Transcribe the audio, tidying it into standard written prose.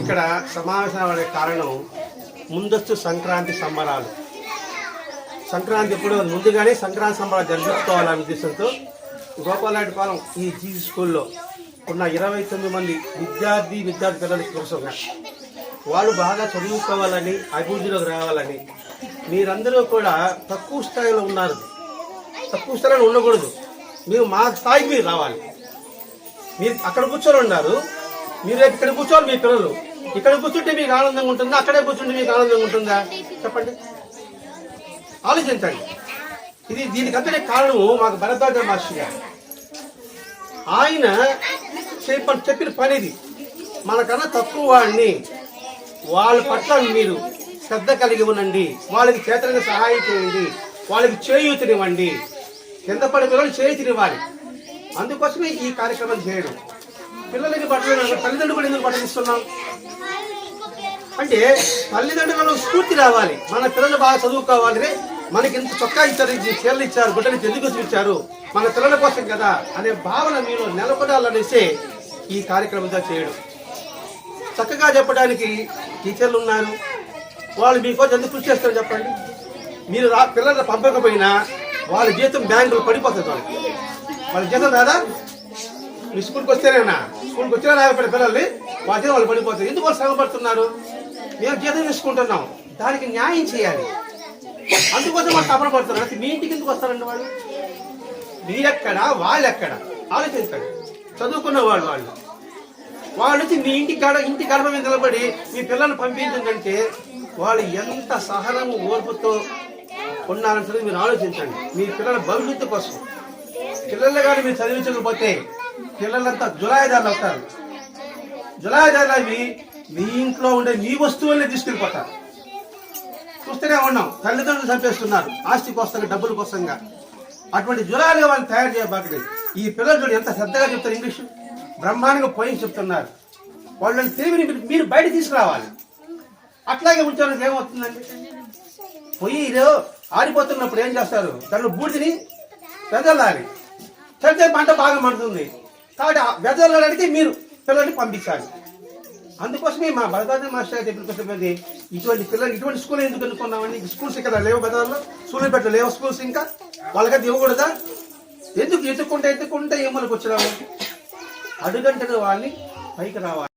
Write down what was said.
ఇక్కడ సమావేశం అవ్వడానికి కారణం ముందస్తు సంక్రాంతి సంబరాలు. సంక్రాంతి ఎప్పుడు ముందుగానే సంక్రాంతి సంబరాలు జరిపించుకోవాలనే ఉద్దేశంతో గోపాలరెడ్డిపాలెం ఈ జీసీ స్కూల్లో ఉన్న 29 మంది విద్యార్థి పిల్లల కోసంగా వాళ్ళు బాగా చదువుకోవాలని, అభివృద్ధిలోకి రావాలని, మీరందరూ కూడా తక్కువ స్థాయిలో ఉన్నారు, తక్కువ స్థాయిలో ఉండకూడదు, మీరు మా స్థాయికి మీరు రావాలి. మీరు అక్కడ కూర్చొని ఉన్నారు, మీరు రేపు ఇక్కడ కూర్చోవాలి. మీ పిల్లలు ఇక్కడ కూర్చుంటే మీకు ఆనందంగా ఉంటుందా, అక్కడే కూర్చుంటే మీకు ఆనందంగా ఉంటుందా? చెప్పండి, ఆలోచించండి. దీనికంతనే కారణము మాకు భరద్వాజ మాస్టర్ గారు. ఆయన చెప్పిన పని ఇది. మనకన్నా తక్కువ వాడిని వాళ్ళ పట్ల మీరు శ్రద్ధ కలిగి ఉండండి, వాళ్ళకి చేతనగా సహాయం చేయండి, వాళ్ళకి చేయూతనివ్వండి, కింద పడి పిల్లలు చేయూతనివ్వాలి. అందుకోసమే ఈ కార్యక్రమం చేయడం. పిల్లలకి బట్టలు తల్లిదండ్రులు కూడా ఎందుకు బట్టలు ఇస్తున్నాం అంటే తల్లిదండ్రులను స్ఫూర్తి రావాలి. మన పిల్లలు బాగా చదువుకోవాలి, మనకి ఇంత చొక్కా ఇచ్చారు, చీరలు ఇచ్చారు, గుడ్డలు ఎందుకు ఇచ్చారు, మన పిల్లల కోసం కదా అనే భావన మీరు నెలకొనాలనేసే ఈ కార్యక్రమంతో చేయడం. చక్కగా చెప్పడానికి టీచర్లు ఉన్నారు, వాళ్ళు మీకోసం ఎందుకు కృషి చేస్తారు చెప్పండి. మీరు పిల్లలు పంపకపోయినా వాళ్ళ జీతం బ్యాంకులు పడిపోతుంది. వాళ్ళ జీతం రాదా? మీ స్కూల్కి వస్తేనేనా, స్కూల్కి వచ్చినా రాకపోయిన పిల్లల్ని వాళ్ళ జీతం వాళ్ళు పడిపోతారు. ఎందుకు వాళ్ళు శ్రమ పడుతున్నారు? మేము జీతం తీసుకుంటున్నాం, దానికి న్యాయం చేయాలి. అందుకోసం వాళ్ళు తపన పడుతున్నారు. అయితే మీ ఇంటికి ఎందుకు వస్తారండి వాళ్ళు? మీరెక్కడ వాళ్ళెక్కడ ఆలోచించండి. చదువుకున్న వాళ్ళు వచ్చి మీ ఇంటి గడప మీద నిలబడి మీ పిల్లల్ని పంపించంటే వాళ్ళు ఎంత సహనము ఓర్పుతో ఉన్నారని మీరు ఆలోచించండి. మీ పిల్లల భవిష్యత్తు కోసం. పిల్లలు కానీ మీరు చదివించకపోతే పిల్లలంతా జులాయిదారులు అవుతారు. జులాయిదారులు అవి మీ ఇంట్లో ఉండే మీ వస్తువుల్ని తీసుకెళ్ళిపోతారు. చూస్తూనే ఉన్నాం, తల్లిదండ్రులు చంపేస్తున్నారు ఆస్తి కోసంగా, డబ్బుల కోసంగా. అటువంటి జులాయిగా వాళ్ళు తయారు చేయబాకండి. ఈ పిల్లలు ఎంత శ్రద్ధగా చెప్తారు, ఇంగ్లీషు బ్రహ్మాండంగా పోయి చెప్తున్నారు. వాళ్ళని తెలివిని మీరు బయట తీసుకురావాలి. అట్లాగే ఉంచాలని ఏమవుతుందండి? పొయ్యిలో ఆరిపోతున్నప్పుడు ఏం చేస్తారు? దాంట్లో బూడిదని వెదలాలి, చదివే పంట బాగా మండుతుంది. కాబట్టి వెదలడానికి మీరు పిల్లల్ని పంపించాలి. అందుకోసమే మా భరద్వాజ మాస్టర్ చెప్పినది ఇటువంటి పిల్లలు ఇటువంటి స్కూల్ ఎందుకు అనుకున్నామని. స్కూల్స్ ఇక్కడ లేవు, బజార్లో సూళ్ళూరుపేటలో లేవు స్కూల్స్. ఇంకా వాళ్ళకైతే ఇవ్వకూడదా? ఎందుకు ఎత్తుకుంటే ఏమోలకు వచ్చినాము? అడుగంటే వాళ్ళని పైకి రావాలి.